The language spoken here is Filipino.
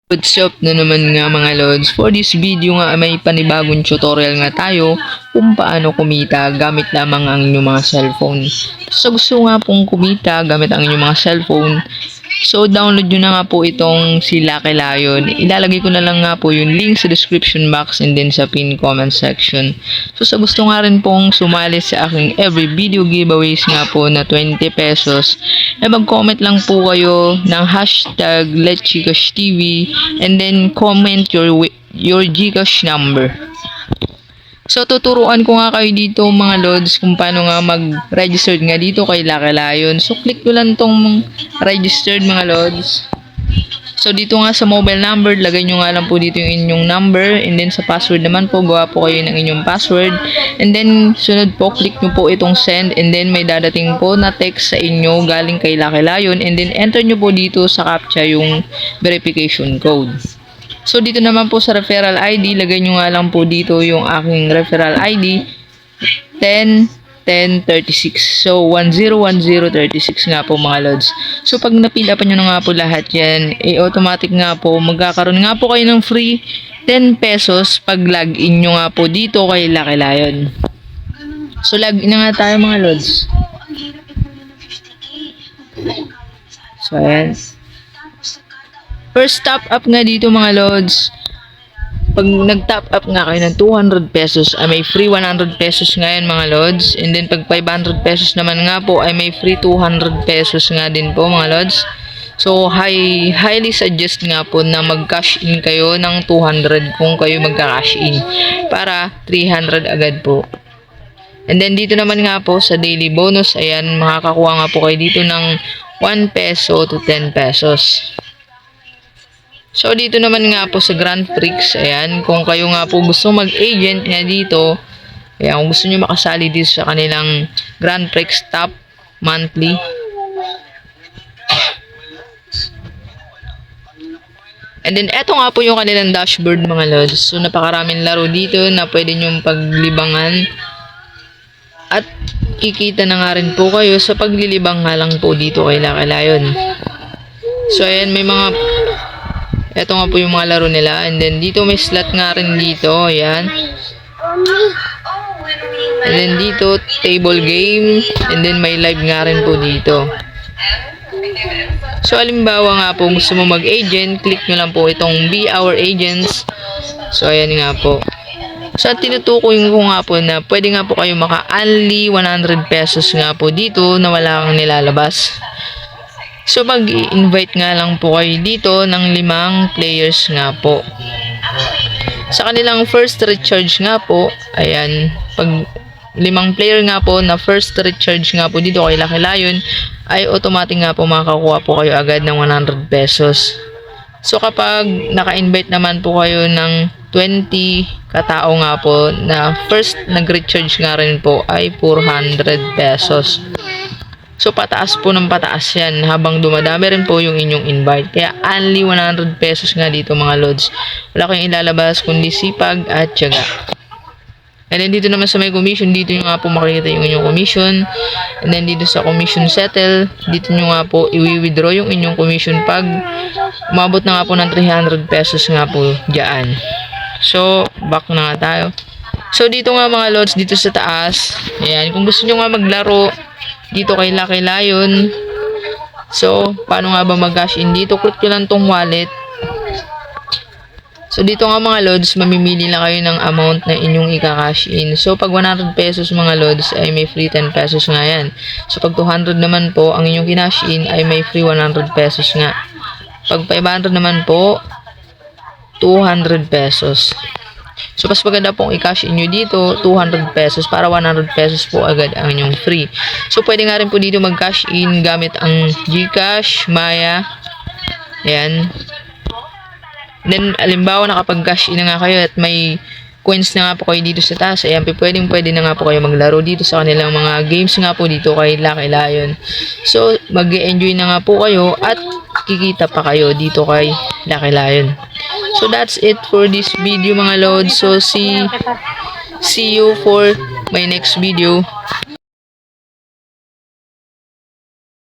What's up na naman nga mga lods. For this video nga may panibagong tutorial nga tayo kung paano kumita gamit lamang ang inyong mga cellphone. So gusto nga pong kumita gamit ang inyong mga cellphone, so download nyo na nga po itong si Lucky Lion. Ilalagay ko na lang nga po yung link sa description box and then sa pin comment section. So sa gusto nga rin pong sumali sa aking every video giveaways nga po na 20 pesos, mag-comment lang po kayo ng hashtag LetGCashTV and then comment your Gcash number. So tuturuan ko nga kayo dito mga lods kung paano nga mag-register nga dito kay Lucky Lion. So click nyo lang tong registered mga lods. So dito nga sa mobile number, lagay nyo nga lang po dito yung inyong number, and then sa password naman po, gawa po kayo ng inyong password, and then sunod po, click nyo po itong send, and then may dadating po na text sa inyo galing kay Lucky Lion, and then enter nyo po dito sa CAPTCHA yung verification code. So dito naman po sa referral ID, lagay nyo nga lang po dito yung aking referral ID 101036. So 101036 nga po mga lods. So pag napila pa nyo na nga po lahat yan, automatic nga po magkakaroon nga po kayo ng free 10 pesos pag login nyo nga po dito kay Lucky Lion. So login na nga tayo mga lods. So ayan. First top up nga dito mga lods, pag nag-top up nga kayo ng 200 pesos ay may free 100 pesos nga yan mga lods, and then pag 500 pesos naman nga po ay may free 200 pesos nga din po mga lods. So highly suggest nga po na mag-cash in kayo ng 200 kung kayo magka-cash in para 300 agad po. And then dito naman nga po sa daily bonus, ayan, makakakuha nga po kayo dito ng 1 peso to 10 pesos. So dito naman nga po sa Grand Prix, ayan, kung kayo nga po gusto mag-agent nga dito, ayan, kung gusto nyo makasali dito sa kanilang Grand Prix top monthly, and then eto nga po yung kanilang dashboard mga lods. So napakaraming laro dito na pwede nyong paglibangan at kikita na nga rin po kayo sa paglilibang nga lang po dito kay Lucky Lion. So ayan, may mga ito nga po yung mga laro nila, and then dito may slot nga rin dito, ayan. And then dito table game, and then may live nga rin po dito. So halimbawa nga po gusto mo mag-agent, click nyo lang po itong Be Our Agents. So ayan nga po. So tinutukoy ko nga po na pwede nga po kayo maka-only 100 pesos nga po dito na wala kang nilalabas. So mag-i-invite nga lang po kayo dito ng 5 players nga po. Sa kanilang first recharge nga po, ayan, pag 5 player nga po na first recharge nga po dito kay Lucky Lion, ay automatic nga po makakuha po kayo agad ng 100 pesos. So kapag naka-invite naman po kayo ng 20 katao nga po na first nag-recharge nga rin po ay 400 pesos. So pataas po ng pataas yan habang dumadami rin po yung inyong invite. Kaya only 100 pesos nga dito mga lods. Wala kayong ilalabas kundi sipag at tiyaga. And then dito naman sa may commission, dito nyo nga po makikita yung inyong commission. And then dito sa commission settle, dito nyo nga po i-withdraw yung inyong commission pag umabot na nga po ng 300 pesos nga po dyan. So back na nga tayo. So dito nga mga lods, dito sa taas, ayan, kung gusto nyo nga maglaro dito kay Lucky Lion, so paano nga ba mag-cash in dito? Click nyo lang tong wallet. So dito nga mga lods, mamimili lang kayo ng amount na inyong i-cash in. So pag 100 pesos mga lods ay may free 10 pesos nga yan. So pag 200 naman po ang inyong kinash in ay may free 100 pesos nga. Pag 500 naman po 200 pesos. So mas maganda pong i-cash in nyo dito 200 pesos para 100 pesos po agad ang inyong free. So pwede nga rin po dito mag-cash in gamit ang Gcash, Maya, ayan. Then alimbawa nakapag-cash in na nga kayo at may coins na nga po kayo dito sa taas, ayan, pwede na nga po kayo maglaro dito sa kanilang mga games nga po dito kay Lucky Lion. So mag-enjoy na nga po kayo at kikita pa kayo dito kay Lucky Lion. So that's it for this video mga lods. So see you for my next video.